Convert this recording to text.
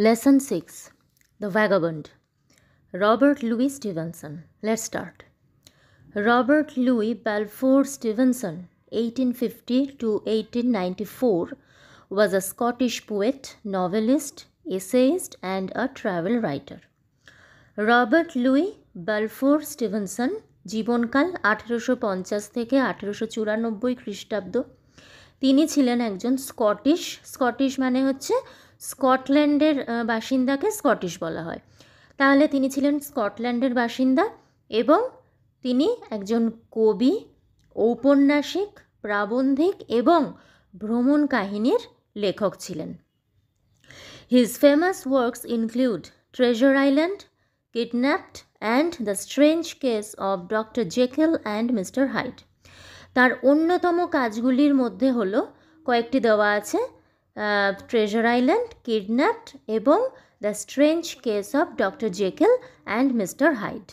Lesson 6. The Vagabond. Robert Louis Stevenson. Let's start. Robert Louis Balfour Stevenson, 1850 to 1894, was a Scottish poet, novelist, essayist, and a travel writer. Robert Louis Balfour Stevenson জীবনকাল 1850 থেকে 1894 খ্রিস্টাব্দ। তিনি ছিলেন একজন Scottish মানে হচ্ছে স্কটল্যান্ডের বাসিন্দাকে Scottish বলা হয়। তাহলে তিনি ছিলেন স্কটল্যান্ডের বাসিন্দা এবং তিনি একজন কবি, ঔপন্যাসিক, প্রাবন্ধিক এবং ভ্রমণ কাহিনীর লেখক ছিলেন। His famous works include Treasure Island, Kidnapped, and The Strange Case of Dr. Jekyll and Mr. Hyde. তার অন্যতম কাজগুলির মধ্যে হলো কয়েকটি দেওয়া আছে, ট্রেজার আইল্যান্ড, কিডন্যাপড এবং the strange case of doctor jackal and mister hide.